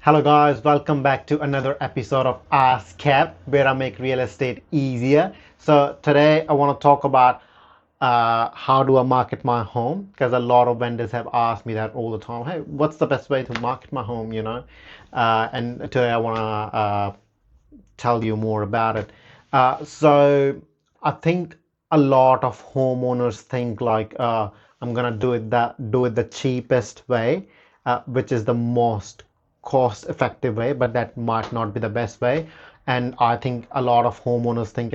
Hello guys, welcome back to another episode of Ask Cap, where I make real estate easier. So today I want to talk about how do I market my home, because a lot of vendors have asked me that all the time. Hey, what's the best way to market my home? And today I want to tell you more about it. So I think a lot of homeowners think like I'm gonna do it the cheapest way, which is the most cost effective way, but that might not be the best way. And I think a lot of homeowners think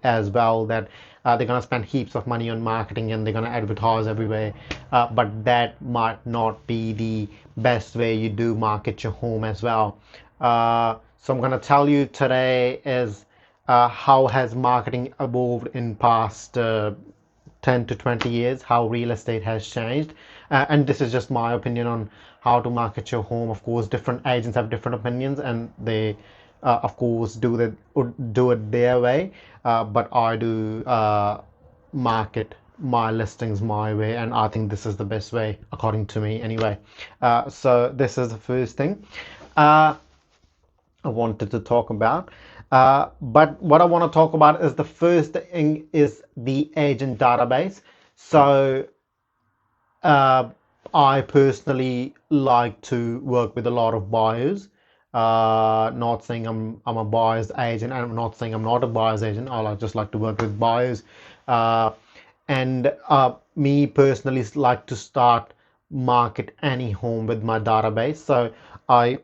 as well that they're gonna spend heaps of money on marketing and they're gonna advertise everywhere, but that might not be the best way you do market your home as well. So I'm going to tell you today is how has marketing evolved in past 10 to 20 years, how real estate has changed. And this is just my opinion on how to market your home. Of course, different agents have different opinions and they, of course, do it their way. But I do market my listings my way, and I think this is the best way, according to me, anyway. So this is the first thing. I wanted to talk about. But what I want to talk about is the first thing is the agent database. So uh, I personally like to work with a lot of buyers. Not saying I'm a buyer's agent. I'm not saying I'm not a buyer's agent. Just like to work with buyers. Uh, and Me personally like to start market any home with my database. So I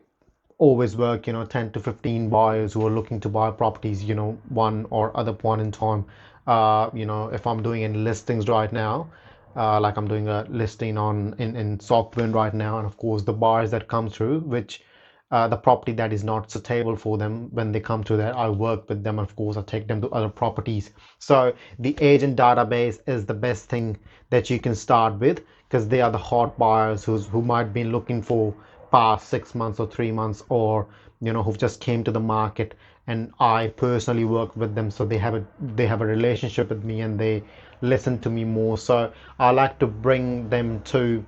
always work 10 to 15 buyers who are looking to buy properties, one or other point in time. If I'm doing any listings right now, like I'm doing a listing on in Sockburn right now, and of course the buyers that come through, which the property that is not suitable for them, when they come to that, I work with them. Of course, I take them to other properties. So the agent database is the best thing that you can start with, because they are the hot buyers who might be looking for past 6 months or 3 months, or who've just came to the market, and I personally work with them, so they have a relationship with me and they listen to me more. So I like to bring them to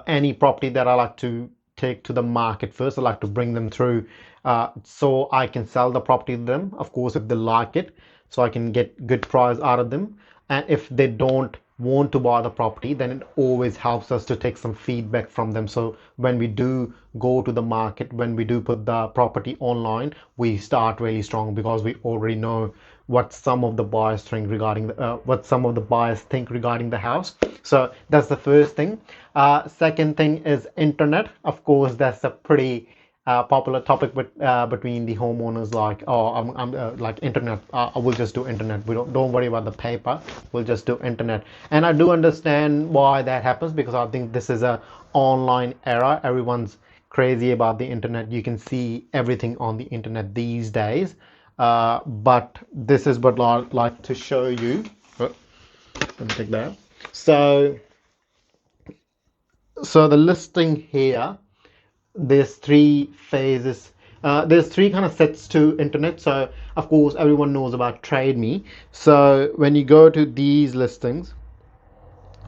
any property that I like to take to the market first. I like to bring them through, so I can sell the property to them, of course, if they like it, so I can get good price out of them. And if they don't want to buy the property, then it always helps us to take some feedback from them. So when we do go to the market, when we do put the property online, we start really strong because we already know what some of the buyers think regarding the house. So that's the first thing. Second thing is internet. Of course, that's a pretty popular topic between the homeowners. Like, oh, I'm like internet. I will just do internet. We don't worry about the paper. We'll just do internet. And I do understand why that happens, because I think this is a online era. Everyone's crazy about the internet. You can see everything on the internet these days. But this is what I'd like to show you. Oh, let me take that. So, so the listing here, there's three phases. There's three kind of sets to internet. So of course everyone knows about Trade Me. So when you go to these listings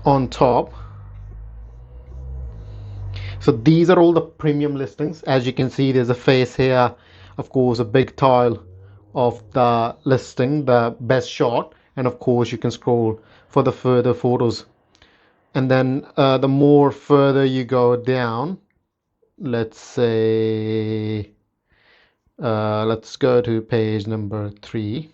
on top, so these are all the premium listings. As you can see, there's a face here, of course, a big tile of the listing, the best shot, and of course you can scroll for the further photos. And then the more further you go down, let's say, let's go to page number 3.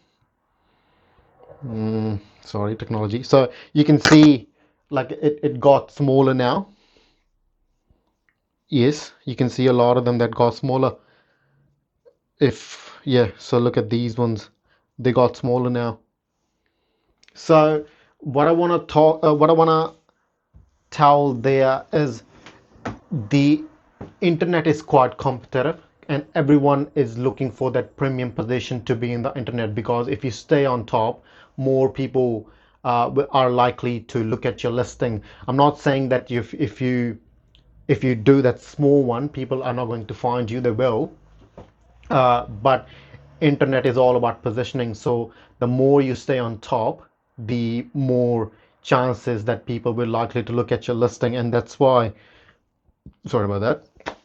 Sorry, technology. So you can see like it got smaller now. Yes, you can see a lot of them that got smaller. If, yeah, so look at these ones. They got smaller now. So what I want to tell there is the internet is quite competitive, and everyone is looking for that premium position to be in the internet, because if you stay on top, more people are likely to look at your listing. I'm not saying that if you do that small one, people are not going to find you. They will, but internet is all about positioning. So the more you stay on top, the more chances that people will likely to look at your listing. And that's why, sorry about that,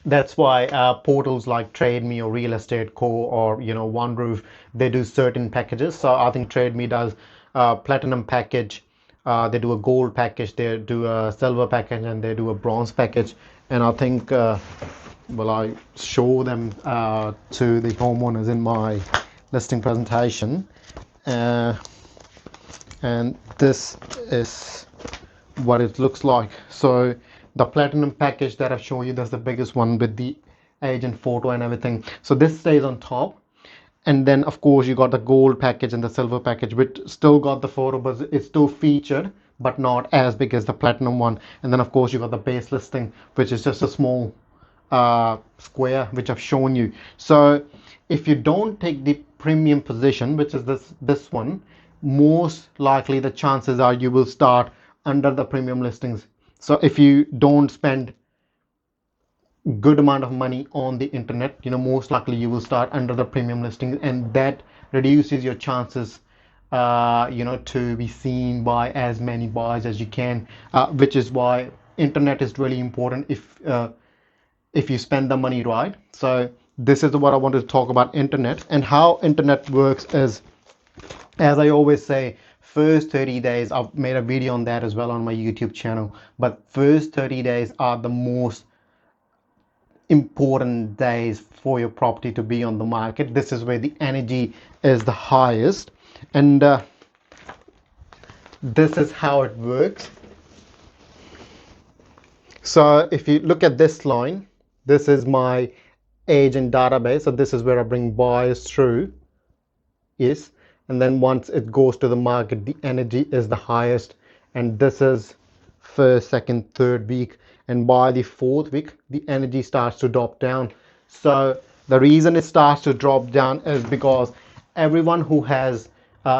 That's why portals like Trade Me or Real Estate Co or One Roof, they do certain packages. So I think Trade Me does platinum package, they do a gold package, they do a silver package, and they do a bronze package. And I think well, I show them to the homeowners in my listing presentation, uh, and this is what it looks like. So the platinum package that I've shown you, that's the biggest one with the agent photo and everything. So this stays on top. And then of course you got the gold package and the silver package, which still got the photo, but it's still featured, but not as big as the platinum one. And then of course you got the base listing, which is just a small square, which I've shown you. So if you don't take the premium position, which is this one, most likely the chances are you will start under the premium listings. So if you don't spend good amount of money on the internet, most likely you will start under the premium listings, and that reduces your chances to be seen by as many buyers as you can, which is why internet is really important if you spend the money right. So this is what I wanted to talk about internet. And how internet works is, as I always say, first 30 days, I've made a video on that as well on my YouTube channel, but first 30 days are the most important days for your property to be on the market. This is where the energy is the highest, and this is how it works. So if you look at this line, this is my agent database. So this is where I bring buyers through. Yes. And then once it goes to the market, the energy is the highest. And this is first, second, third week. And by the fourth week, the energy starts to drop down. So the reason it starts to drop down is because everyone who has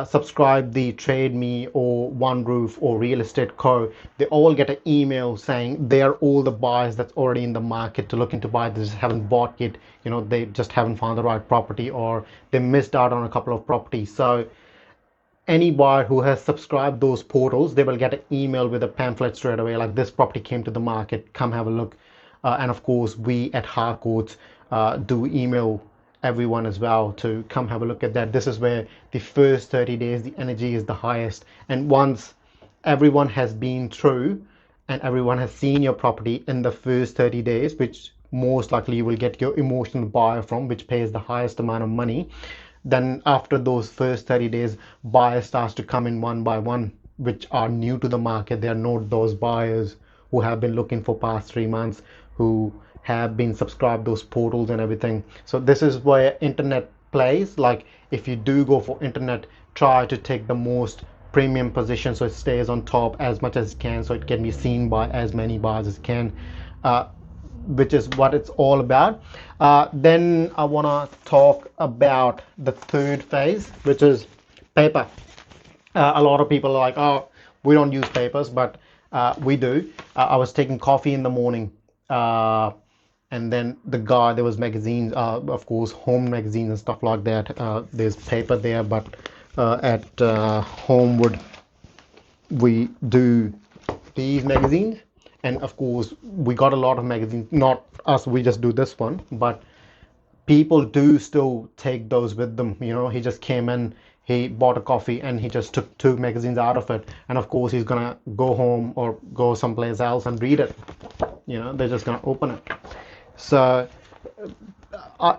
subscribed the Trade Me or One Roof or Real Estate Co, they all get an email saying they are all the buyers that's already in the market to looking to buy. They just haven't bought yet. They just haven't found the right property, or they missed out on a couple of properties. So any buyer who has subscribed those portals, they will get an email with a pamphlet straight away, like this property came to the market, come have a look. And of course, we at Harcourts do email everyone as well to come have a look at that. This is where the first 30 days, the energy is the highest. And once everyone has been through and everyone has seen your property in the first 30 days, which most likely you will get your emotional buyer from, which pays the highest amount of money, then after those first 30 days, buyers starts to come in one by one, which are new to the market. They are not those buyers who have been looking for past 3 months, who have been subscribed those portals and everything. So this is where internet plays. Like if you do go for internet, try to take the most premium position so it stays on top as much as it can, so it can be seen by as many buyers as it can. Which is what it's all about. Then I want to talk about the third phase, which is paper. A lot of people are like, oh, we don't use papers, but we do. I was taking coffee in the morning, and then there was magazines, of course, home magazines and stuff like that. There's paper there, but at Homewood, we do these magazines. And of course, we got a lot of magazines, not us, we just do this one, but people do still take those with them. He just came in, he bought a coffee, and he just took 2 magazines out of it. And of course, he's gonna go home or go someplace else and read it. They're just gonna open it. So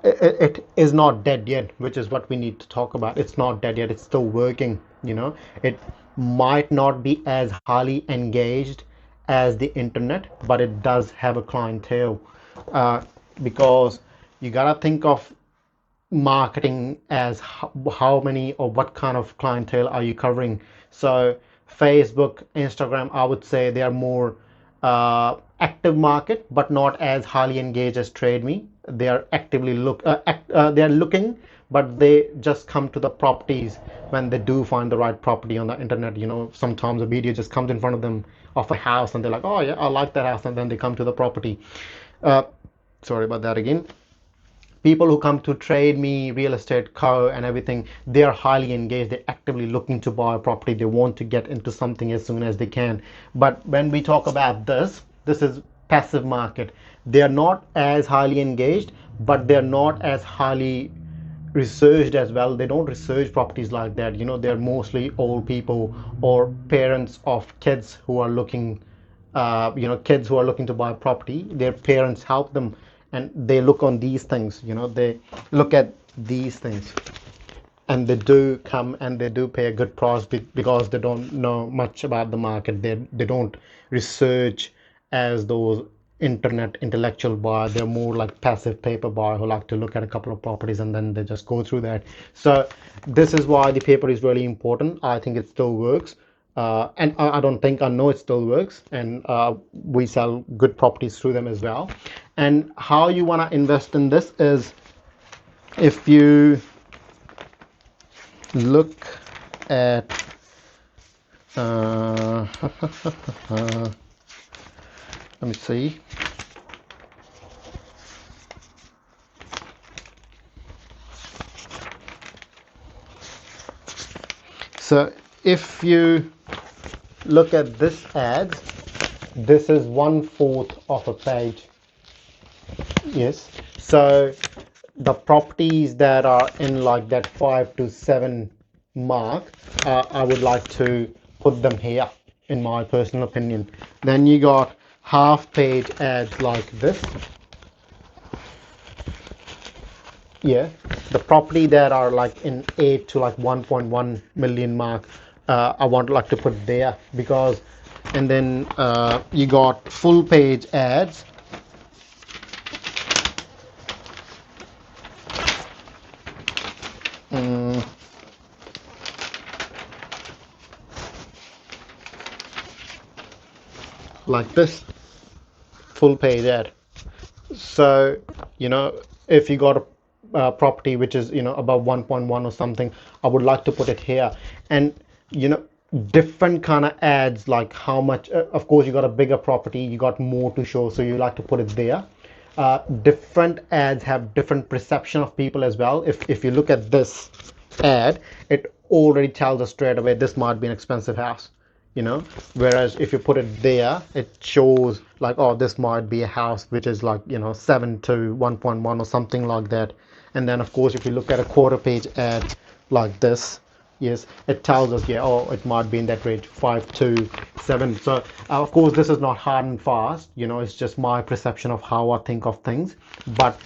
it is not dead yet, which is what we need to talk about. It's not dead yet, it's still working. It might not be as highly engaged as the internet, but it does have a clientele, because you gotta think of marketing as how many or what kind of clientele are you covering. So Facebook, Instagram, I would say they are more active market, but not as highly engaged as Trade Me. They are actively they are looking, but they just come to the properties when they do find the right property on the internet. Sometimes a video just comes in front of them of a house, and they're like, oh yeah, I like that house, and then they come to the property. Sorry about that again. People who come to Trade Me, Real Estate Co, and everything, they are highly engaged. They're actively looking to buy a property. They want to get into something as soon as they can. But when we talk about this is passive market. They are not as highly engaged, but they're not as highly researched as well. They don't research properties like that. They're mostly old people or parents of kids who are looking, kids who are looking to buy property. Their parents help them, and they look on these things. They look at these things, and they do come and they do pay a good price because they don't know much about the market. They don't research as those internet intellectual buyer. They're more like passive paper buyer who like to look at a couple of properties and then they just go through that. So this is why the paper is really important. I think it still works. And I don't think, I know it still works, and we sell good properties through them as well. And how you want to invest in this is, if you look at let me see. So if you look at this ad, this is 1/4 of a page. Yes. So the properties that are in like that 5 to 7 mark, I would like to put them here, in my personal opinion. Then you got half page ads like this. Yeah, the property that are like in 8 to like 1.1 million mark, I want like to put there, because, and then you got full page ads. Like this, full page ad. So if you got a property which is above 1.1 or something, I would like to put it here. And you know different kind of ads, like how much, of course you got a bigger property, you got more to show, so you like to put it there. Different ads have different perception of people as well. If you look at this ad, it already tells us straight away this might be an expensive house. Whereas if you put it there, it shows like, oh, this might be a house which is like 7 to 1.1 or something like that. And then of course if you look at a quarter page ad like this, yes, it tells us, yeah, oh, it might be in that range, 5 to 7. So of course this is not hard and fast, it's just my perception of how I think of things. But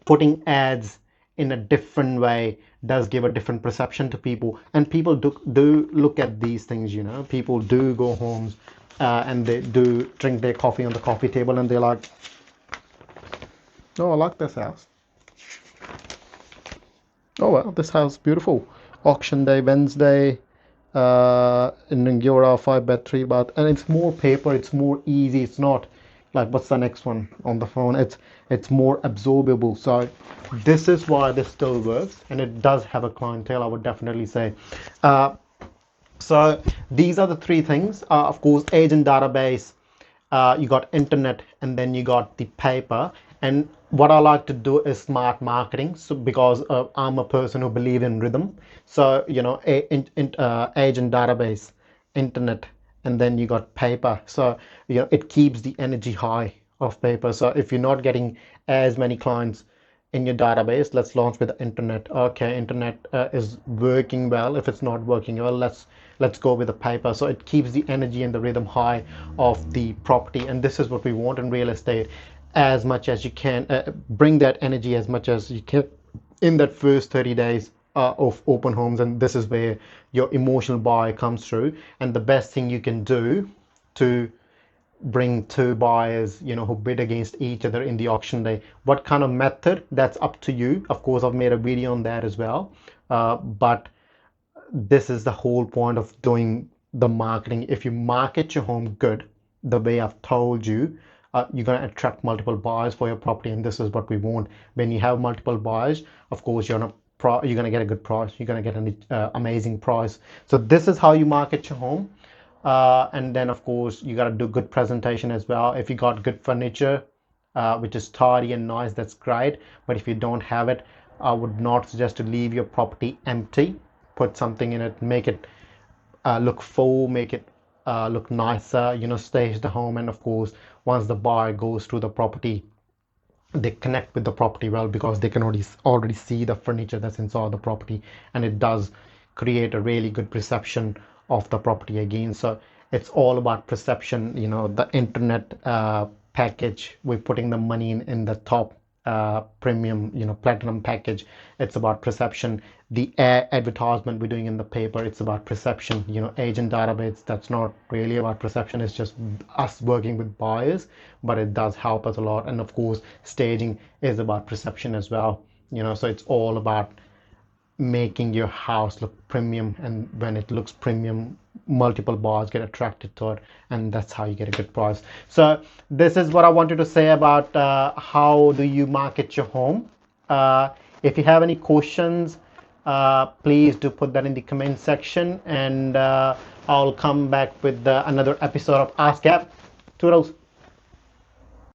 putting ads in a different way does give a different perception to people, and people do look at these things. People do go homes, and they do drink their coffee on the coffee table, and they're like, oh, I like this house. Oh well, this house is beautiful. Auction day Wednesday, in Ngora, 5 bed 3 bath, and it's more paper, it's more easy. It's not like, what's the next one on the phone? It's more absorbable. So this is why this still works, and it does have a clientele, I would definitely say. So these are the three things. Of course, agent database, you got internet, and then you got the paper. And what I like to do is smart marketing, so because I'm a person who believe in rhythm. So agent database, internet, and then you got paper. So it keeps the energy high of paper. So if you're not getting as many clients in your database, let's launch with the internet. Okay, internet is working well. If it's not working well, let's go with the paper. So it keeps the energy and the rhythm high of the property, and this is what we want in real estate. As much as you can, bring that energy as much as you can in that first 30 days of open homes, and this is where your emotional buy comes through. And the best thing you can do to bring two buyers who bid against each other in the auction day, what kind of method, that's up to you. Of course, I've made a video on that as well, but this is the whole point of doing the marketing. If you market your home good, the way I've told you, you're going to attract multiple buyers for your property, and this is what we want. When you have multiple buyers, of course you're going to get a good price, you're going to get an amazing price. So this is how you market your home. And then of course you got to do good presentation as well. If you got good furniture, which is tidy and nice, that's great. But if you don't have it, I would not suggest to leave your property empty. Put something in it, make it look full, make it look nicer, stage the home. And of course, once the buyer goes to the property, they connect with the property well, because they can already see the furniture that's inside the property, and it does create a really good perception of the property again. So it's all about perception. The internet package, we're putting the money in the top premium, platinum package. It's about perception. The advertisement we're doing in the paper, it's about perception. Agent database, that's not really about perception. It's just us working with buyers, but it does help us a lot. And of course, staging is about perception as well. So it's all about making your house look premium, and when it looks premium, multiple buyers get attracted to it, and that's how you get a good price. So this is what I wanted to say about how do you market your home. If you have any questions, please do put that in the comment section, and I'll come back with another episode of Ask App. Toodles.